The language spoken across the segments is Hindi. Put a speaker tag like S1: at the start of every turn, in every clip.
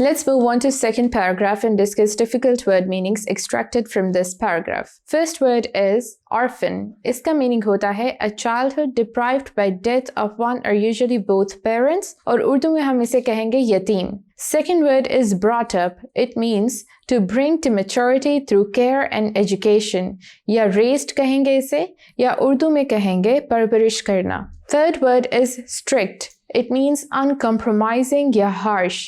S1: Let's move on to second paragraph and discuss difficult word meanings extracted from this paragraph. First word is orphan. इसका मीनिंग होता है a childhood deprived by death of one or usually both parents, और उर्दू में हम इसे कहेंगे यतीम. Second word is brought up. It means to bring to maturity through care and education. या raised कहेंगे इसे, या उर्दू में कहेंगे परवरिश करना. Third word is strict. It means uncompromising या harsh,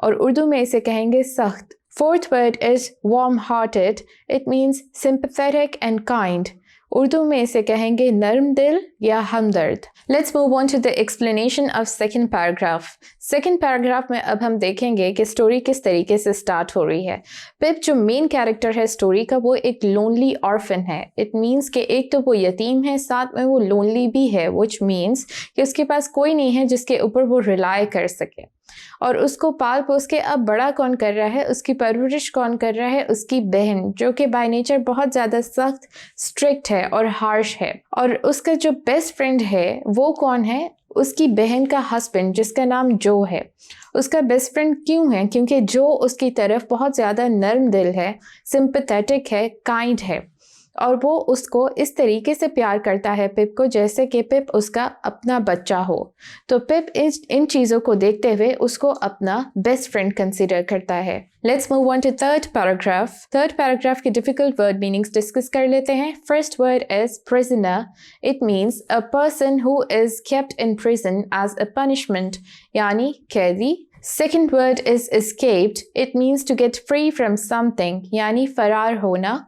S1: और उर्दू में इसे कहेंगे सख्त. Fourth word is warm-hearted. It means sympathetic and kind. Urdu में इसे कहेंगे नर्म दिल या हमदर्द. Let's move on to the explanation of second paragraph. Second paragraph में अब हम देखेंगे कि स्टोरी किस तरीके से स्टार्ट हो रही है. पिप जो मेन कैरेक्टर है स्टोरी का, वो एक लोनली ऑर्फन है. इट मीन्स कि एक तो वो यतीम है, साथ में वो लोनली भी है, which means कि उसके पास कोई नहीं है जिसके ऊपर वो रिलाई कर सके. और उसको पाल पोस के अब बड़ा कौन कर रहा है, उसकी परवरिश कौन कर रहा है, उसकी बहन, जो कि बाय नेचर बहुत ज़्यादा सख्त, स्ट्रिक्ट है और हार्श है. और उसका जो बेस्ट फ्रेंड है वो कौन है, उसकी बहन का हस्बैंड जिसका नाम जो है. उसका बेस्ट फ्रेंड क्यों है, क्योंकि जो उसकी तरफ बहुत ज़्यादा नर्म दिल है, सिंपैथेटिक है, काइंड है, और वो उसको इस तरीके से प्यार करता है पिप को जैसे कि पिप उसका अपना बच्चा हो. तो पिप इन चीज़ों को देखते हुए उसको अपना बेस्ट फ्रेंड कंसिडर करता है. Let's move on to third paragraph. Third paragraph के difficult word meanings discuss कर लेते हैं. First word is prisoner. It means a person who is kept in prison as a punishment, यानी कैदी. Second word is escaped. It means to get free from something, यानी फरार होना.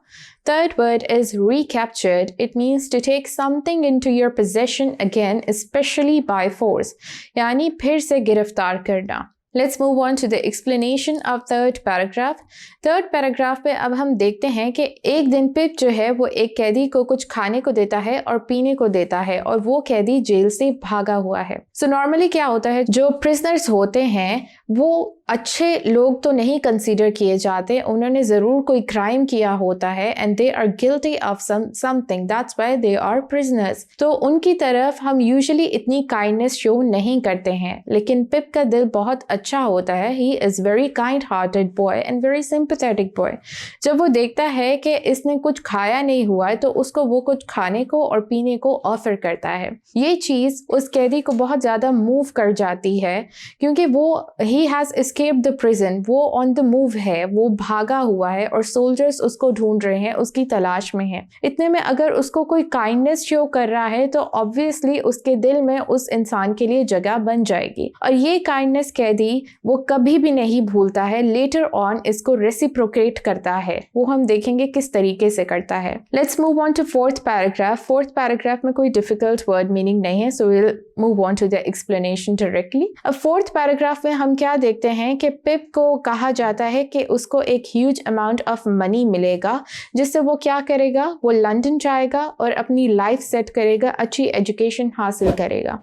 S1: Third word is recaptured. It means to take something into your possession again, especially by force, यानी फिर से गिरफ्तार करना. Let's move on to the explanation of third paragraph. Third paragraph पे अब हम देखते हैं कि एक दिन पिप जो है वो एक कैदी को कुछ खाने को देता है और पीने को देता है, और वो कैदी जेल से भागा हुआ है. So normally क्या होता है, जो prisoners होते हैं वो अच्छे लोग तो नहीं कंसीडर किए जाते, उन्होंने ज़रूर कोई क्राइम किया होता है and they are guilty of something, that's why they are prisoners. तो उनकी तरफ हम यूजुअली इतनी काइंडनेस शो नहीं करते हैं, लेकिन पिप का दिल बहुत अच्छा होता है. He is very kind hearted boy and very sympathetic boy. जब वो देखता है कि इसने कुछ खाया नहीं हुआ है तो उसको वो कुछ खाने को और पीने को ऑफर करता है. ये चीज़ उस कैदी को बहुत ज़्यादा मूव कर जाती है, क्योंकि वो he has escaped the prison, वो on the move है, वो भागा हुआ है और सोल्जर्स उसको ढूंढ रहे हैं, उसकी तलाश में है. इतने में अगर उसको कोई काइंडनेस शो कर रहा है तो ऑब्वियसली उसके दिल में उस इंसान के लिए जगह बन जाएगी, और ये काइंडनेस कैदी वो कभी भी नहीं भूलता है. लेटर ऑन इसको रेसिप्रोकेट करता है. वो हम देखेंगे किस तरीके से करता है. Let's move on to fourth paragraph. Fourth paragraph में कोई डिफिकल्ट वर्ड मीनिंग नहीं है, so will move on to the explanation directly. अब फोर्थ पैराग्राफ में हम क्या देखते हैं कि पिप को कहा जाता है कि उसको एक ह्यूज अमाउंट ऑफ मनी मिलेगा, जिससे वो क्या करेगा, वो लंदन जाएगा और अपनी लाइफ सेट करेगा, अच्छी एजुकेशन हासिल करेगा.